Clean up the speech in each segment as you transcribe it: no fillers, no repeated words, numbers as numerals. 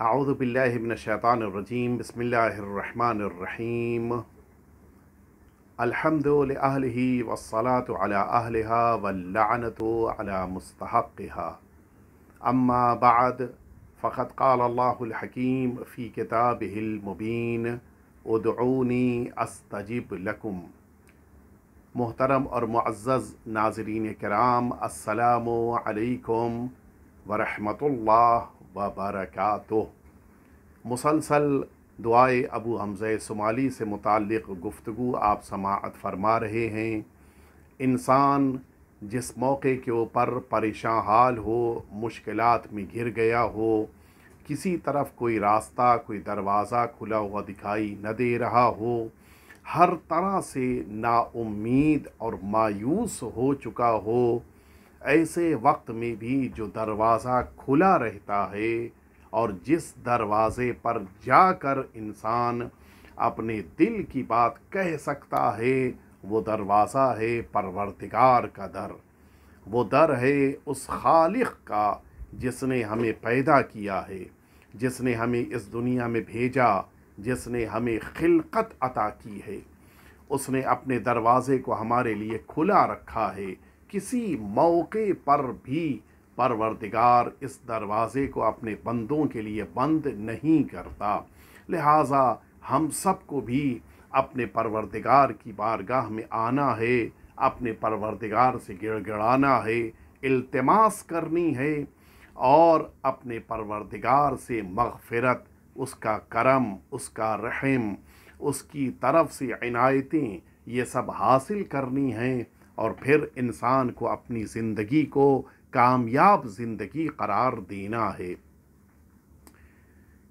اعوذ باللہ من الشیطان الرجیم بسم اللہ الرحمن الرحیم الحمد لأہلہ والصلاة علی اہلہا واللعنت علی مستحقها اما بعد فقد قال اللہ الحکیم فی کتابہ المبین ادعونی استجب لکم۔ محترم اور معزز ناظرین کرام، السلام علیکم ورحمۃ اللہ وبرکاتہ۔ مسلسل دعائے ابو حمزہ صومالی سے متعلق گفتگو آپ سماعت فرما رہے ہیں۔ انسان جس موقع کے اوپر پریشان حال ہو، مشکلات میں گر گیا ہو، کسی طرف کوئی راستہ، کوئی دروازہ کھلا ہوا دکھائی نہ دے رہا ہو، ہر طرح سے نا امید اور مایوس ہو چکا ہو، ایسے وقت میں بھی جو دروازہ کھلا رہتا ہے اور جس دروازے پر جا کر انسان اپنے دل کی بات کہہ سکتا ہے، وہ دروازہ ہے پروردگار کا در۔ وہ در ہے اس خالق کا جس نے ہمیں پیدا کیا ہے، جس نے ہمیں اس دنیا میں بھیجا، جس نے ہمیں خلقت عطا کی ہے۔ اس نے اپنے دروازے کو ہمارے لیے کھلا رکھا ہے۔ کسی موقع پر بھی پروردگار اس دروازے کو اپنے بندوں کے لیے بند نہیں کرتا۔ لہٰذا ہم سب کو بھی اپنے پروردگار کی بارگاہ میں آنا ہے، اپنے پروردگار سے گڑ گڑانا ہے، التماس کرنی ہے اور اپنے پروردگار سے مغفرت، اس کا کرم، اس کا رحم، اس کی طرف سے عنایتیں، یہ سب حاصل کرنی ہیں، اور پھر انسان کو اپنی زندگی کو کامیاب زندگی قرار دینا ہے۔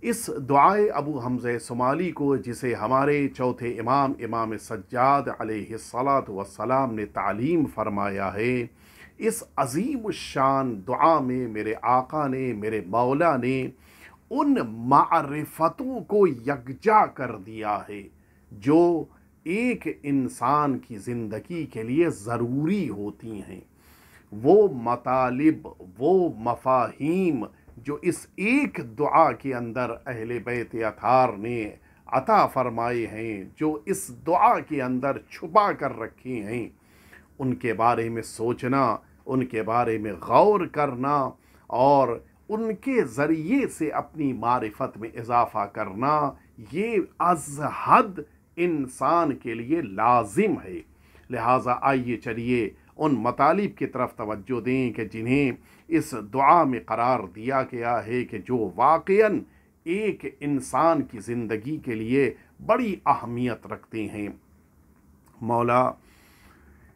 اس دعائے ابو حمزہ صومالی کو، جسے ہمارے چوتھے امام امام سجاد علیہ السلام نے تعلیم فرمایا ہے، اس عظیم الشان دعا میں میرے آقا نے، میرے مولا نے ان معرفتوں کو یکجا کر دیا ہے جو ایک انسان کی زندگی کے لیے ضروری ہوتی ہیں۔ وہ مطالب، وہ مفاہیم جو اس ایک دعا کے اندر اہل بیت اطہار نے عطا فرمائے ہیں، جو اس دعا کے اندر چھپا کر رکھے ہیں، ان کے بارے میں سوچنا، ان کے بارے میں غور کرنا اور ان کے ذریعے سے اپنی معرفت میں اضافہ کرنا، یہ از حد انسان کے لیے لازم ہے۔ لہٰذا آئیے چلیے ان مطالب کی طرف توجہ دیں کہ جنہیں اس دعا میں قرار دیا گیا ہے کہ جو واقعاً ایک انسان کی زندگی کے لیے بڑی اہمیت رکھتے ہیں۔ مولا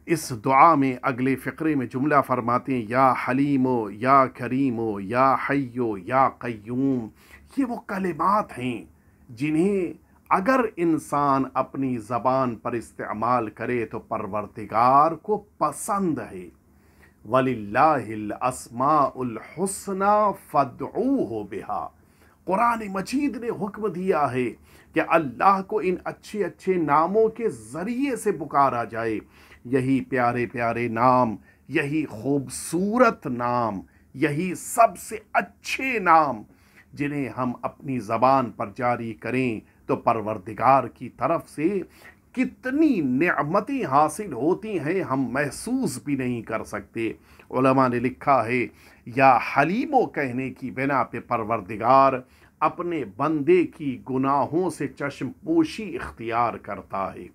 اس دعا میں اگلے فقرے میں جملہ فرماتے ہیں، یا حلیمو یا کریمو یا حیو یا قیوم۔ یہ وہ کلمات ہیں جنہیں اگر انسان اپنی زبان پر استعمال کرے تو پروردگار کو پسند ہے۔ وَلِلَّهِ الْأَسْمَاءُ الْحُسْنَى فَادْعُوهُ بِهَا۔ قرآن مجید نے حکم دیا ہے کہ اللہ کو ان اچھے اچھے ناموں کے ذریعے سے پکارا جائے۔ یہی پیارے پیارے نام، یہی خوبصورت نام، یہی سب سے اچھے نام جنہیں ہم اپنی زبان پر جاری کریں تو پروردگار کی طرف سے کتنی نعمتیں حاصل ہوتی ہیں ہم محسوس بھی نہیں کر سکتے۔ علماء نے لکھا ہے، یا حلیمو کہنے کی بنا پہ پروردگار اپنے بندے کی گناہوں سے چشم پوشی اختیار کرتا ہے۔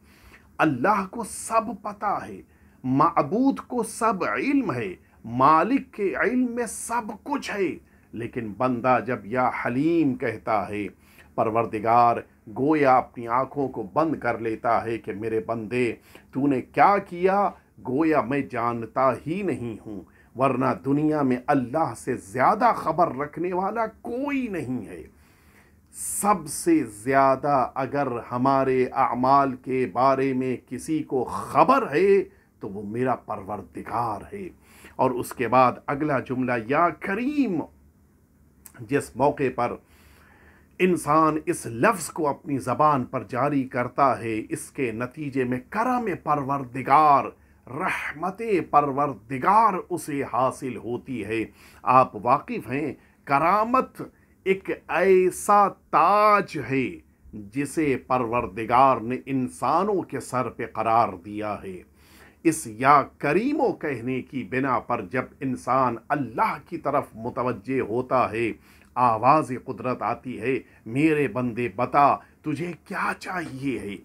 اللہ کو سب پتہ ہے، معبود کو سب علم ہے، مالک کے علم میں سب کچھ ہے، لیکن بندہ جب یا حلیم کہتا ہے، پروردگار گویا اپنی آنکھوں کو بند کر لیتا ہے کہ میرے بندے تو نے کیا کیا، گویا میں جانتا ہی نہیں ہوں، ورنہ دنیا میں اللہ سے زیادہ خبر رکھنے والا کوئی نہیں ہے۔ سب سے زیادہ اگر ہمارے اعمال کے بارے میں کسی کو خبر ہے تو وہ میرا پروردگار ہے۔ اور اس کے بعد اگلا جملہ، یا کریم۔ جس موقع پر انسان اس لفظ کو اپنی زبان پر جاری کرتا ہے، اس کے نتیجے میں کرم پروردگار، رحمت پروردگار اسے حاصل ہوتی ہے۔ آپ واقف ہیں، کرامت ایک ایسا تاج ہے جسے پروردگار نے انسانوں کے سر پہ قرار دیا ہے۔ اس یا کریمو کہنے کی بنا پر جب انسان اللہ کی طرف متوجہ ہوتا ہے، آواز قدرت آتی ہے، میرے بندے بتا تجھے کیا چاہیے ہے۔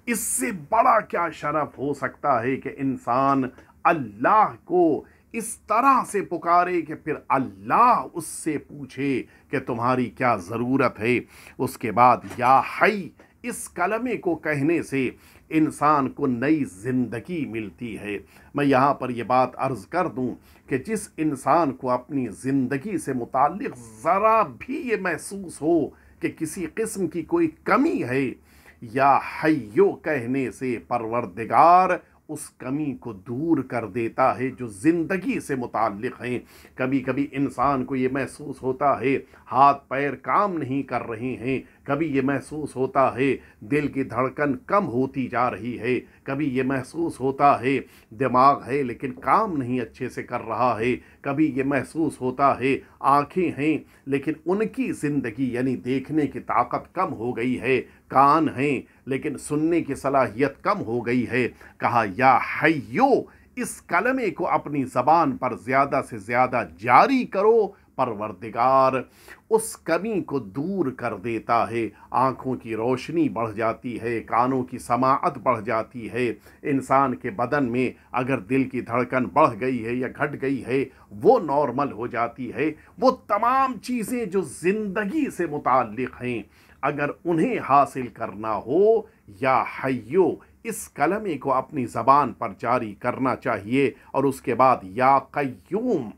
اس سے بڑا کیا شرف ہو سکتا ہے کہ انسان اللہ کو اس طرح سے پکارے کہ پھر اللہ اس سے پوچھے کہ تمہاری کیا ضرورت ہے۔ اس کے بعد یا حی اس کلمے کو کہنے سے انسان کو نئی زندگی ملتی ہے۔ میں یہاں پر یہ بات عرض کر دوں کہ جس انسان کو اپنی زندگی سے متعلق ذرا بھی یہ محسوس ہو کہ کسی قسم کی کوئی کمی ہے، یا حیو کہنے سے پروردگار اس کمی کو دور کر دیتا ہے جو زندگی سے متعلق ہیں۔ کبھی کبھی انسان کو یہ محسوس ہوتا ہے ہاتھ پیر کام نہیں کر رہے ہیں، کبھی یہ محسوس ہوتا ہے دل کی دھڑکن کم ہوتی جا رہی ہے، کبھی یہ محسوس ہوتا ہے دماغ ہے لیکن کام نہیں اچھے سے کر رہا ہے، کبھی یہ محسوس ہوتا ہے آنکھیں ہیں لیکن ان کی زندگی یعنی دیکھنے کی طاقت کم ہو گئی ہے، کان ہیں لیکن سننے کی صلاحیت کم ہو گئی ہے۔ کہا یا حیو اس کلمے کو اپنی زبان پر زیادہ سے زیادہ جاری کرو، پروردگار اس کمی کو دور کر دیتا ہے۔ آنکھوں کی روشنی بڑھ جاتی ہے، کانوں کی سماعت بڑھ جاتی ہے، انسان کے بدن میں اگر دل کی دھڑکن بڑھ گئی ہے یا گھٹ گئی ہے وہ نارمل ہو جاتی ہے۔ وہ تمام چیزیں جو زندگی سے متعلق ہیں اگر انہیں حاصل کرنا ہو، یا حیو اس کلمے کو اپنی زبان پر جاری کرنا چاہیے۔ اور اس کے بعد یا قیوم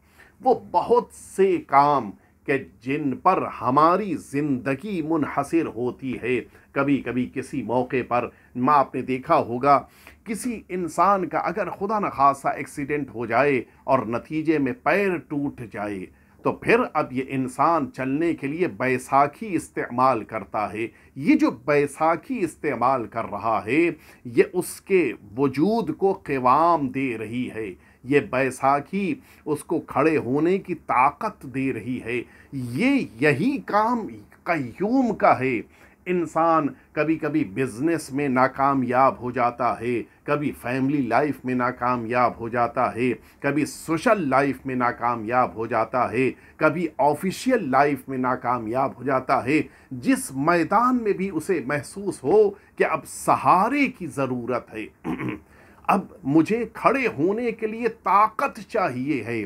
وہ بہت سے کام کہ جن پر ہماری زندگی منحصر ہوتی ہے۔ کبھی کبھی کسی موقع پر آپ نے دیکھا ہوگا کسی انسان کا اگر خدا نخواستہ ایکسیڈنٹ ہو جائے اور نتیجے میں پیر ٹوٹ جائے تو پھر اب یہ انسان چلنے کے لیے بیساکھی استعمال کرتا ہے۔ یہ جو بیساکھی استعمال کر رہا ہے یہ اس کے وجود کو قوام دے رہی ہے، یہ بیساکھی اس کو کھڑے ہونے کی طاقت دے رہی ہے۔ یہی کام قیوم کا ہے۔ انسان کبھی کبھی بزنس میں ناکامیاب ہو جاتا ہے، کبھی فیملی لائف میں ناکامیاب ہو جاتا ہے، کبھی سوشل لائف میں ناکامیاب ہو جاتا ہے، کبھی آفیشیل لائف میں ناکامیاب ہو جاتا ہے۔ جس میدان میں بھی اسے محسوس ہو کہ اب سہارے کی ضرورت ہے، اب مجھے کھڑے ہونے کے لیے طاقت چاہیے ہے،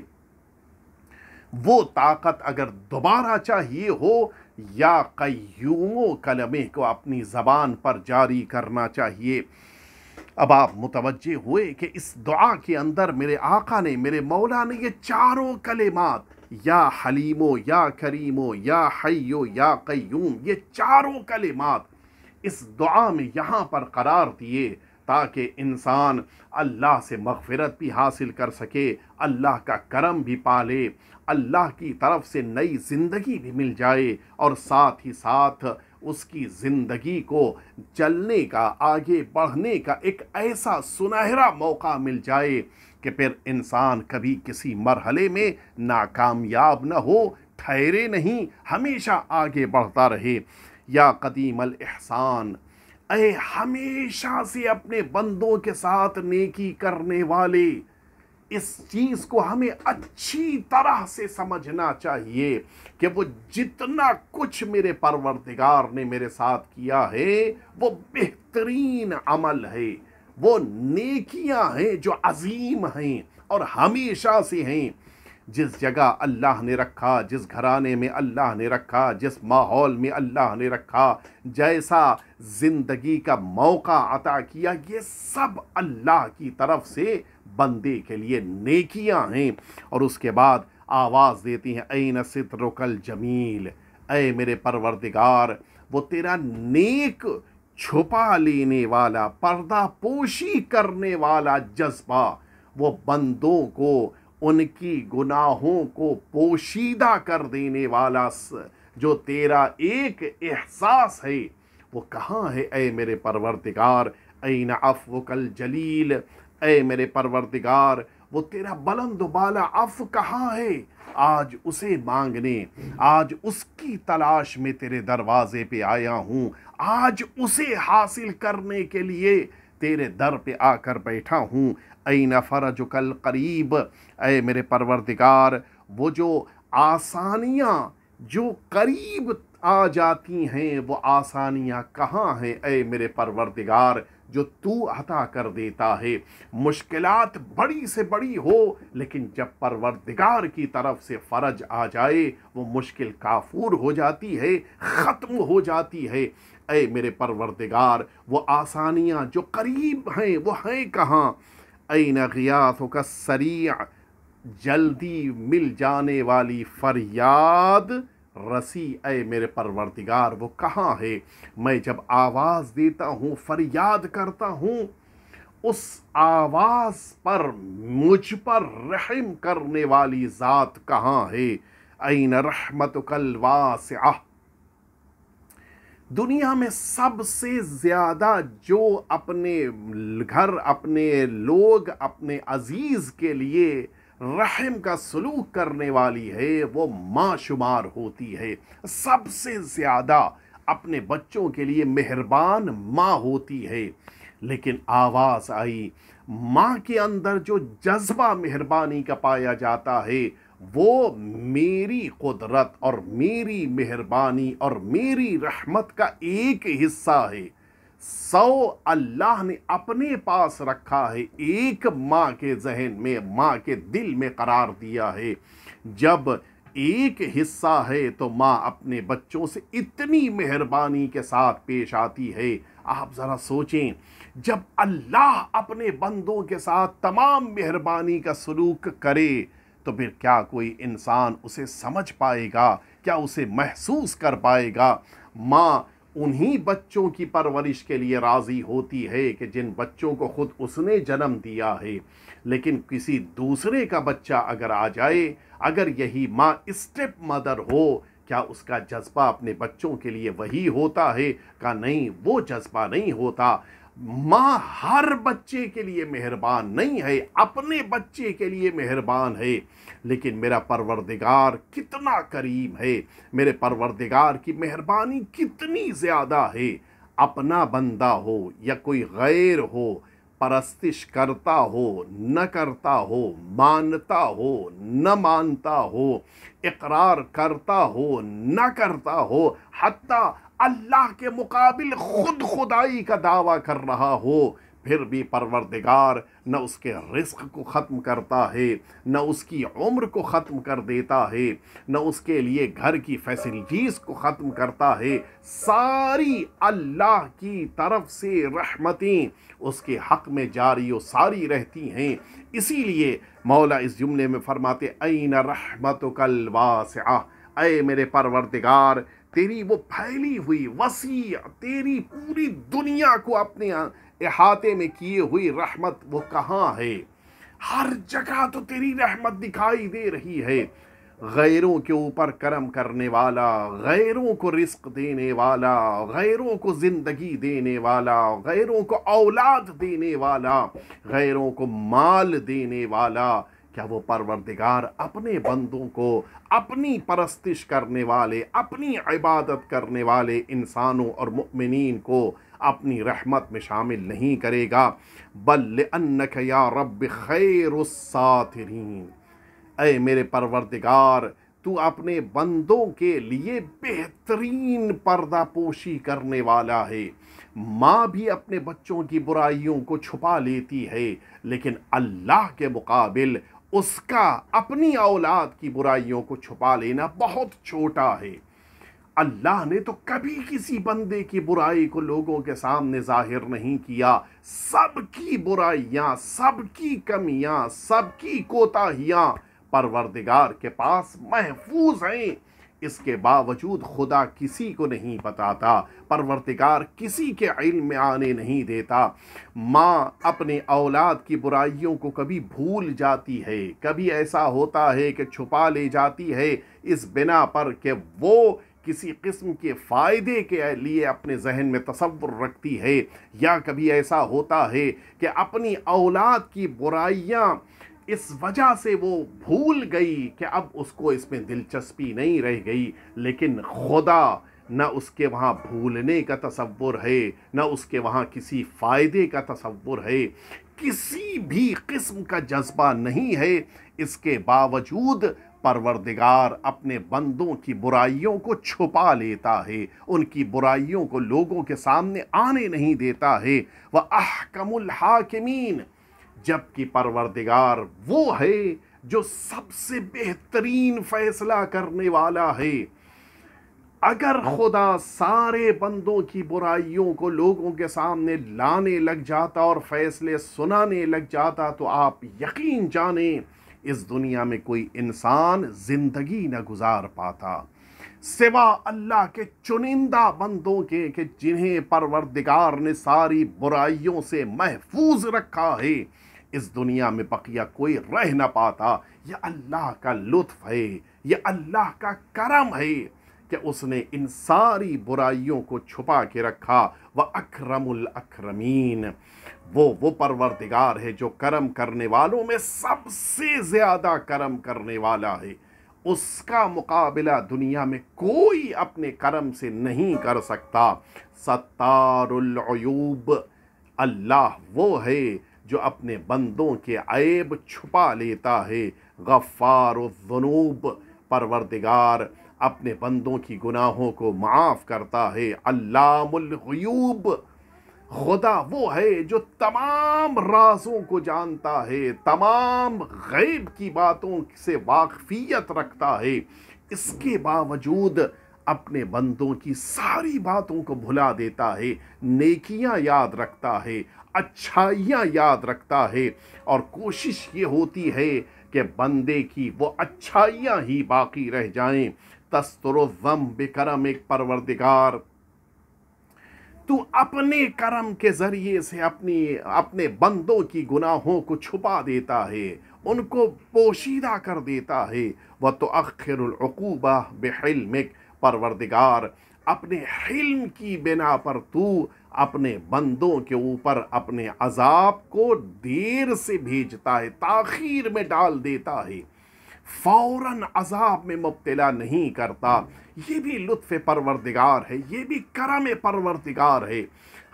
وہ طاقت اگر دوبارہ چاہیے ہو، یا قیوم کلمے کو اپنی زبان پر جاری کرنا چاہیے۔ اب آپ متوجہ ہوئے کہ اس دعا کے اندر میرے آقا نے، میرے مولا نے یہ چاروں کلمات یا حلیمو، یا کریمو، یا حیو، یا قیوم، یہ چاروں کلمات اس دعا میں یہاں پر قرار دیے تاکہ انسان اللہ سے مغفرت بھی حاصل کر سکے، اللہ کا کرم بھی پالے، اللہ کی طرف سے نئی زندگی بھی مل جائے، اور ساتھ ہی ساتھ اس کی زندگی کو چلنے کا، آگے بڑھنے کا ایک ایسا سنہرا موقع مل جائے کہ پھر انسان کبھی کسی مرحلے میں ناکامیاب نہ ہو، ٹھہرے نہیں، ہمیشہ آگے بڑھتا رہے۔ یا قدیم الاحسان اے ہمیشہ سے اپنے بندوں کے ساتھ نیکی کرنے والے، اس چیز کو ہمیں اچھی طرح سے سمجھنا چاہیے کہ وہ جتنا کچھ میرے پروردگار نے میرے ساتھ کیا ہے وہ بہترین عمل ہے، وہ نیکیاں ہیں جو عظیم ہیں اور ہمیشہ سے ہیں۔ جس جگہ اللہ نے رکھا، جس گھرانے میں اللہ نے رکھا، جس ماحول میں اللہ نے رکھا، جیسا زندگی کا موقع عطا کیا، یہ سب اللہ کی طرف سے بندے کے لیے نیکیاں ہیں۔ اور اس کے بعد آواز دیتی ہیں این سترک الجمیل، اے میرے پروردگار وہ تیرا نیک چھپا لینے والا، پردہ پوشی کرنے والا جذبہ، وہ بندوں کو ان کی گناہوں کو پوشیدہ کر دینے والا جو تیرا ایک احساس ہے وہ کہاں ہے اے میرے پروردگار؟ این عفوک الجلیل، اے میرے پروردگار وہ تیرا بلند و بالا عفو کہاں ہے؟ آج اسے مانگنے، آج اس کی تلاش میں تیرے دروازے پہ آیا ہوں، آج اسے حاصل کرنے کے لیے تیرے در پہ آ کر بیٹھا ہوں۔ این فرجک القریب، اے میرے پروردگار وہ جو آسانیاں جو قریب آ جاتی ہیں وہ آسانیاں کہاں ہیں اے میرے پروردگار جو تو عطا کر دیتا ہے۔ مشکلات بڑی سے بڑی ہو لیکن جب پروردگار کی طرف سے فرج آ جائے وہ مشکل کافور ہو جاتی ہے، ختم ہو جاتی ہے۔ اے میرے پروردگار وہ آسانیاں جو قریب ہیں وہ ہیں کہاں؟ این غیاثک السریع، جلدی مل جانے والی فریاد رسی اے میرے پروردگار وہ کہاں ہے؟ میں جب آواز دیتا ہوں، فریاد کرتا ہوں، اس آواز پر مجھ پر رحم کرنے والی ذات کہاں ہے؟ این رحمتک الواسعہ، دنیا میں سب سے زیادہ جو اپنے گھر، اپنے لوگ، اپنے عزیز کے لیے رحم کا سلوک کرنے والی ہے وہ ماں شمار ہوتی ہے۔ سب سے زیادہ اپنے بچوں کے لیے مہربان ماں ہوتی ہے۔ لیکن آواز آئی، ماں کے اندر جو جذبہ مہربانی کا پایا جاتا ہے وہ میری قدرت اور میری مہربانی اور میری رحمت کا ایک حصہ ہے۔ 100 اللہ نے اپنے پاس رکھا ہے، ایک ماں کے ذہن میں، ماں کے دل میں قرار دیا ہے۔ جب ایک حصہ ہے تو ماں اپنے بچوں سے اتنی مہربانی کے ساتھ پیش آتی ہے۔ آپ ذرا سوچیں، جب اللہ اپنے بندوں کے ساتھ تمام مہربانی کا سلوک کرے تو پھر کیا کوئی انسان اسے سمجھ پائے گا؟ کیا اسے محسوس کر پائے گا؟ ماں انہی بچوں کی پرورش کے لیے راضی ہوتی ہے کہ جن بچوں کو خود اس نے جنم دیا ہے۔ لیکن کسی دوسرے کا بچہ اگر آ جائے، اگر یہی ماں اسٹیپ مدر ہو، کیا اس کا جذبہ اپنے بچوں کے لیے وہی ہوتا ہے؟ کہ نہیں، وہ جذبہ نہیں ہوتا۔ ماں ہر بچے کے لیے مہربان نہیں ہے، اپنے بچے کے لیے مہربان ہے۔ لیکن میرا پروردگار کتنا کریم ہے، میرے پروردگار کی مہربانی کتنی زیادہ ہے۔ اپنا بندہ ہو یا کوئی غیر ہو، پرستش کرتا ہو نہ کرتا ہو، مانتا ہو نہ مانتا ہو، اقرار کرتا ہو نہ کرتا ہو، حتیٰ اللہ کے مقابل خود خدائی کا دعویٰ کر رہا ہو، پھر بھی پروردگار نہ اس کے رزق کو ختم کرتا ہے، نہ اس کی عمر کو ختم کر دیتا ہے، نہ اس کے لیے گھر کی فیسلٹیز کو ختم کرتا ہے۔ ساری اللہ کی طرف سے رحمتیں اس کے حق میں جاری و ساری رہتی ہیں۔ اسی لیے مولا اس جملے میں فرماتے این رحمتک الواسعہ، اے میرے پروردگار تیری وہ پھیلی ہوئی وسیع، تیری پوری دنیا کو اپنے احاطے میں کیے ہوئی رحمت وہ کہاں ہے؟ ہر جگہ تو تیری رحمت دکھائی دے رہی ہے۔ غیروں کے اوپر کرم کرنے والا، غیروں کو رزق دینے والا، غیروں کو زندگی دینے والا، غیروں کو اولاد دینے والا، غیروں کو مال دینے والا، کیا وہ پروردگار اپنے بندوں کو، اپنی پرستش کرنے والے، اپنی عبادت کرنے والے انسانوں اور مؤمنین کو اپنی رحمت میں شامل نہیں کرے گا؟ بل لأنک یا رب خیر الساترین، اے میرے پروردگار تو اپنے بندوں کے لیے بہترین پردہ پوشی کرنے والا ہے۔ ماں بھی اپنے بچوں کی برائیوں کو چھپا لیتی ہے، لیکن اللہ کے مقابل اس کا اپنی اولاد کی برائیوں کو چھپا لینا بہت چھوٹا ہے۔ اللہ نے تو کبھی کسی بندے کی برائی کو لوگوں کے سامنے ظاہر نہیں کیا۔ سب کی برائیاں، سب کی کمیاں، سب کی کوتاہیاں پروردگار کے پاس محفوظ ہیں۔ اس کے باوجود خدا کسی کو نہیں بتاتا، پروردگار کسی کے علم میں آنے نہیں دیتا۔ ماں اپنے اولاد کی برائیوں کو کبھی بھول جاتی ہے، کبھی ایسا ہوتا ہے کہ چھپا لے جاتی ہے اس بنا پر کہ وہ کسی قسم کے فائدے کے لیے اپنے ذہن میں تصور رکھتی ہے، یا کبھی ایسا ہوتا ہے کہ اپنی اولاد کی برائیاں اس وجہ سے وہ بھول گئی کہ اب اس کو اس میں دلچسپی نہیں رہ گئی، لیکن خدا نہ اس کے وہاں بھولنے کا تصور ہے، نہ اس کے وہاں کسی فائدے کا تصور ہے، کسی بھی قسم کا جذبہ نہیں ہے۔ اس کے باوجود پروردگار اپنے بندوں کی برائیوں کو چھپا لیتا ہے، ان کی برائیوں کو لوگوں کے سامنے آنے نہیں دیتا ہے۔ وَأَحْكَمُ الْحَاكِمِينَ، جبکہ پروردگار وہ ہے جو سب سے بہترین فیصلہ کرنے والا ہے۔ اگر خدا سارے بندوں کی برائیوں کو لوگوں کے سامنے لانے لگ جاتا اور فیصلے سنانے لگ جاتا تو آپ یقین جانیں اس دنیا میں کوئی انسان زندگی نہ گزار پاتا، سوا اللہ کے چنندہ بندوں کے کہ جنہیں پروردگار نے ساری برائیوں سے محفوظ رکھا ہے۔ اس دنیا میں بقیہ کوئی رہ نہ پاتا۔ یہ اللہ کا لطف ہے، یہ اللہ کا کرم ہے کہ اس نے ان ساری برائیوں کو چھپا کے رکھا۔ وَأَكْرَمُ الْأَكْرَمِينَ، وہ پروردگار ہے جو کرم کرنے والوں میں سب سے زیادہ کرم کرنے والا ہے۔ اس کا مقابلہ دنیا میں کوئی اپنے کرم سے نہیں کر سکتا۔ ستار العیوب، اللہ وہ ہے جو اپنے بندوں کے عیب چھپا لیتا ہے۔ غفار الذنوب، پروردگار اپنے بندوں کی گناہوں کو معاف کرتا ہے۔ علام الغیوب، خدا وہ ہے جو تمام رازوں کو جانتا ہے، تمام غیب کی باتوں سے واقفیت رکھتا ہے۔ اس کے باوجود اپنے بندوں کی ساری باتوں کو بھلا دیتا ہے، نیکیاں یاد رکھتا ہے، اچھائیاں یاد رکھتا ہے، اور کوشش یہ ہوتی ہے کہ بندے کی وہ اچھائیاں ہی باقی رہ جائیں۔ تستر الذنب بکرمک، پروردگار تو اپنے کرم کے ذریعے سے اپنے بندوں کی گناہوں کو چھپا دیتا ہے، ان کو پوشیدہ کر دیتا ہے۔ وَتُؤَخِّرُ الْعُقُوبَةَ بِحِلْمِكَ، پروردگار اپنے حلم کی بنا پر تو اپنے بندوں کے اوپر اپنے عذاب کو دیر سے بھیجتا ہے، تاخیر میں ڈال دیتا ہے، فوراً عذاب میں مبتلا نہیں کرتا۔ یہ بھی لطف پروردگار ہے، یہ بھی کرم پروردگار ہے۔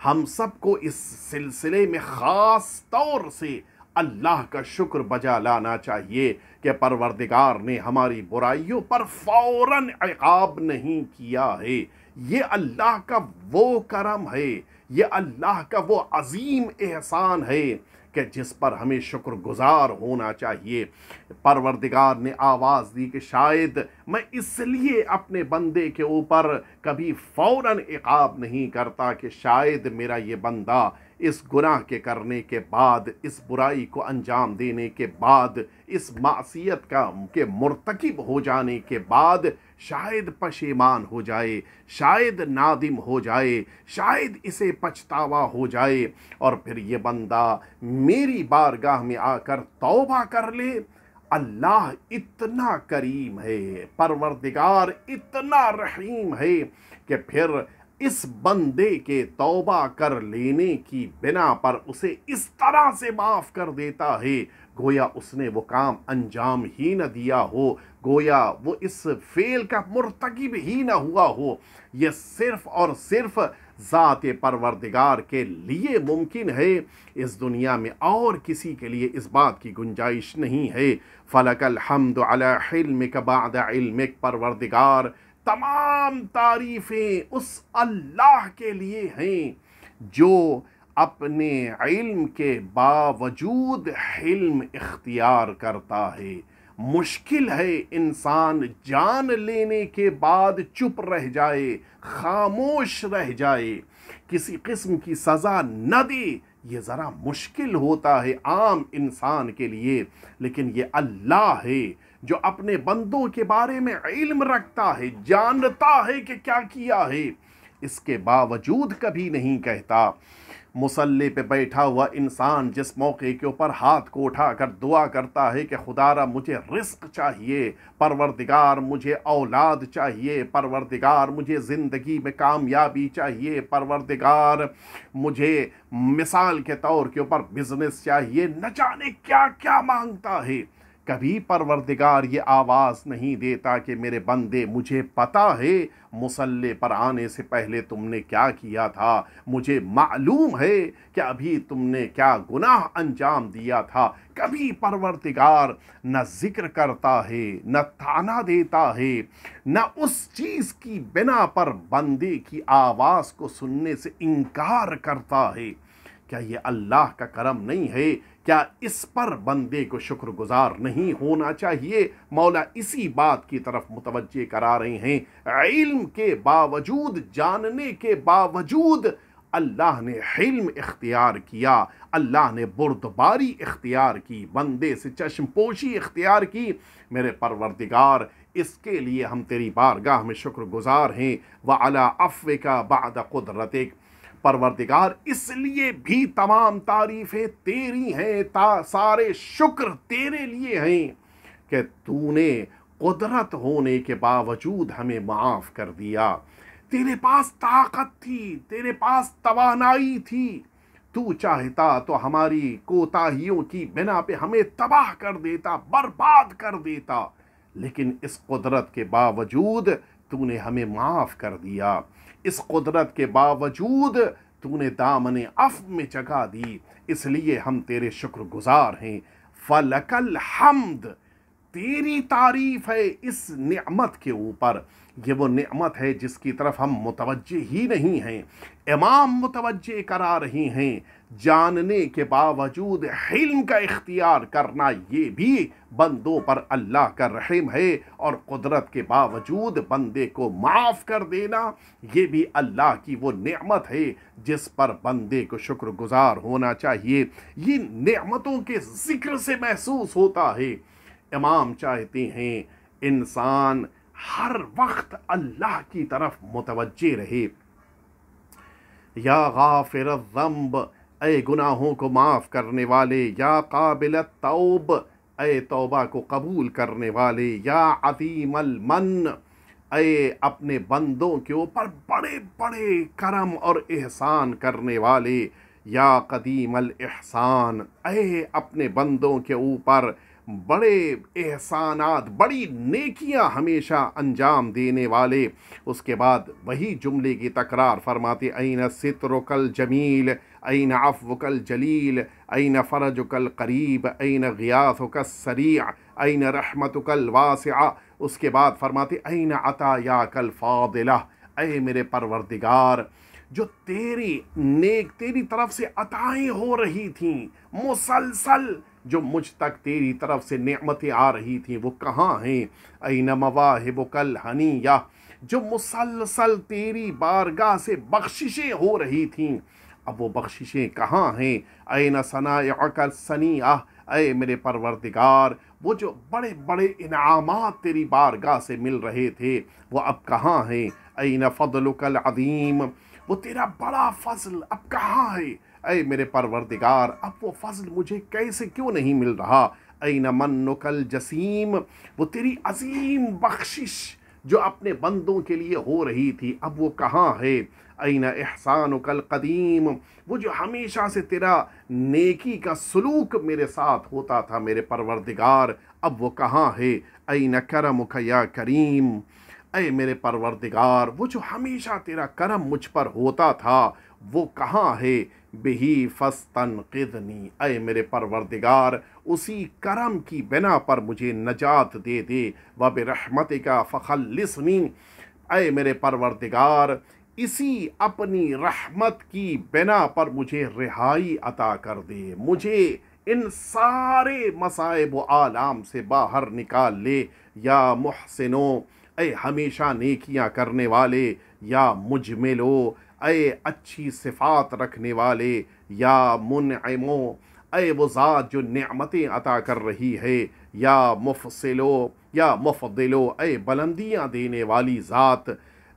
ہم سب کو اس سلسلے میں خاص طور سے اللہ کا شکر بجا لانا چاہیے کہ پروردگار نے ہماری برائیوں پر فوراً عقاب نہیں کیا ہے۔ یہ اللہ کا وہ کرم ہے، یہ اللہ کا وہ عظیم احسان ہے کہ جس پر ہمیں شکر گزار ہونا چاہیے۔ پروردگار نے آواز دی کہ شاید میں اس لیے اپنے بندے کے اوپر کبھی فوراً عقاب نہیں کرتا کہ شاید میرا یہ بندہ اس گناہ کے کرنے کے بعد، اس برائی کو انجام دینے کے بعد، اس معصیت کے مرتکب ہو جانے کے بعد شاید پشیمان ہو جائے، شاید نادم ہو جائے، شاید اسے پچھتاوا ہو جائے، اور پھر یہ بندہ میری بارگاہ میں آ کر توبہ کر لے۔ اللہ اتنا کریم ہے، پروردگار اتنا رحیم ہے کہ پھر اس بندے کے توبہ کر لینے کی بنا پر اسے اس طرح سے معاف کر دیتا ہے گویا اس نے وہ کام انجام ہی نہ دیا ہو، گویا وہ اس فعل کا مرتکب ہی نہ ہوا ہو۔ یہ صرف اور صرف ذات پروردگار کے لیے ممکن ہے، اس دنیا میں اور کسی کے لیے اس بات کی گنجائش نہیں ہے۔ فلک الحمد علی حلمک بعد علمک، پروردگار تمام تعریفیں اس اللہ کے لیے ہیں جو اپنے علم کے باوجود حلم اختیار کرتا ہے۔ مشکل ہے انسان جان لینے کے بعد چپ رہ جائے، خاموش رہ جائے، کسی قسم کی سزا نہ دے، یہ ذرا مشکل ہوتا ہے عام انسان کے لیے، لیکن یہ اللہ ہے جو اپنے بندوں کے بارے میں علم رکھتا ہے، جانتا ہے کہ کیا کیا ہے، اس کے باوجود کبھی نہیں کہتا۔ مصلی پہ بیٹھا ہوا انسان جس موقع کے اوپر ہاتھ کو اٹھا کر دعا کرتا ہے کہ خدا مجھے رزق چاہیے، پروردگار مجھے اولاد چاہیے، پروردگار مجھے زندگی میں کامیابی چاہیے، پروردگار مجھے مثال کے طور کے اوپر بزنس چاہیے، نہ جانے کیا کیا مانگتا ہے، کبھی پروردگار یہ آواز نہیں دیتا کہ میرے بندے مجھے پتہ ہے مصلی پر آنے سے پہلے تم نے کیا کیا تھا، مجھے معلوم ہے کہ ابھی تم نے کیا گناہ انجام دیا تھا۔ کبھی پروردگار نہ ذکر کرتا ہے، نہ تانا دیتا ہے، نہ اس چیز کی بنا پر بندے کی آواز کو سننے سے انکار کرتا ہے۔ کیا یہ اللہ کا کرم نہیں ہے؟ کیا اس پر بندے کو شکر گزار نہیں ہونا چاہیے؟ مولا اسی بات کی طرف متوجہ کرا رہے ہیں۔ علم کے باوجود، جاننے کے باوجود اللہ نے حلم اختیار کیا، اللہ نے بردباری اختیار کی، بندے سے چشم پوشی اختیار کی۔ میرے پروردگار اس کے لیے ہم تیری بارگاہ میں شکر گزار ہیں۔ وَعَلَىٰ عَفْوِكَ بَعْدَ قُدْرَتِكَ، پروردگار اس لیے بھی تمام تعریفیں تیری ہیں، سارے شکر تیرے لیے ہیں کہ تو نے قدرت ہونے کے باوجود ہمیں معاف کر دیا۔ تیرے پاس طاقت تھی، تیرے پاس توانائی تھی، تو چاہتا تو ہماری کوتاہیوں کی بنا پہ ہمیں تباہ کر دیتا، برباد کر دیتا، لیکن اس قدرت کے باوجود تو نے ہمیں معاف کر دیا۔ اس قدرت کے باوجود تو نے دامن عفو میں جگہ دی، اس لیے ہم تیرے شکر گزار ہیں۔ فَلَكَ الْحَمْدُ، تیری تعریف ہے اس نعمت کے اوپر۔ یہ وہ نعمت ہے جس کی طرف ہم متوجہ ہی نہیں ہیں۔ امام متوجہ کرا رہی ہیں، جاننے کے باوجود علم کا اختیار کرنا یہ بھی بندوں پر اللہ کا رحم ہے، اور قدرت کے باوجود بندے کو معاف کر دینا یہ بھی اللہ کی وہ نعمت ہے جس پر بندے کو شکر گزار ہونا چاہیے۔ یہ نعمتوں کے ذکر سے محسوس ہوتا ہے۔ امام چاہتے ہیں انسان ہر وقت اللہ کی طرف متوجہ رہے۔ یا غافر الذنب، اے گناہوں کو معاف کرنے والے، یا قابل التوب، اے توبہ کو قبول کرنے والے، یا عظیم المن، اے اپنے بندوں کے اوپر بڑے بڑے کرم اور احسان کرنے والے، یا قدیم الاحسان، اے اپنے بندوں کے اوپر بڑے احسانات، بڑی نیکیاں ہمیشہ انجام دینے والے۔ اس کے بعد وہی جملے کی تکرار فرماتے، N سترک الجمیل، N عفوک الجلیل، N فرجک القریب، N غیاثک السریع، N رحمتک الواسعہ۔ اس کے بعد فرماتے، این عطایاک الفاضلہ، اے میرے پروردگار جو تیری طرف سے عطائیں ہو رہی تھیں مسلسل، جو مجھ تک تیری طرف سے نعمتیں آ رہی تھیں، وہ کہاں ہیں؟ این مواہبک الہنیہ، جو مسلسل تیری بارگاہ سے بخششیں ہو رہی تھیں، اب وہ بخششیں کہاں ہیں؟ این ثنائک الثنیہ، اے میرے پروردگار وہ جو بڑے بڑے انعامات تیری بارگاہ سے مل رہے تھے وہ اب کہاں ہیں؟ این فضلک العظیم، وہ تیرا بڑا فضل اب کہاں ہے؟ اے میرے پروردگار اب وہ فضل مجھے کیسے کیوں نہیں مل رہا؟ این منک الجسیم، وہ تیری عظیم بخشش جو اپنے بندوں کے لیے ہو رہی تھی اب وہ کہاں ہے؟ این احسانک القدیم، وہ جو ہمیشہ سے تیرا نیکی کا سلوک میرے ساتھ ہوتا تھا میرے پروردگار اب وہ کہاں ہے؟ این کرمک یا کریم، اے میرے پروردگار وہ جو ہمیشہ تیرا کرم مجھ پر ہوتا تھا وہ کہاں ہے؟ بہی فاستنقذنی، اے میرے پروردگار اسی کرم کی بنا پر مجھے نجات دے دے۔ وبرحمتک فخلصنی، اے میرے پروردگار اسی اپنی رحمت کی بنا پر مجھے رہائی عطا کر دے، مجھے ان سارے مصائب و آلام سے باہر نکال لے۔ یا محسنو، اے ہمیشہ نیکیاں کرنے والے، یا مجملو، اے اچھی صفات رکھنے والے، یا منعمو، اے وہ ذات جو نعمتیں عطا کر رہی ہے، یا مفصلو یا مفضلو، اے بلندیاں دینے والی ذات،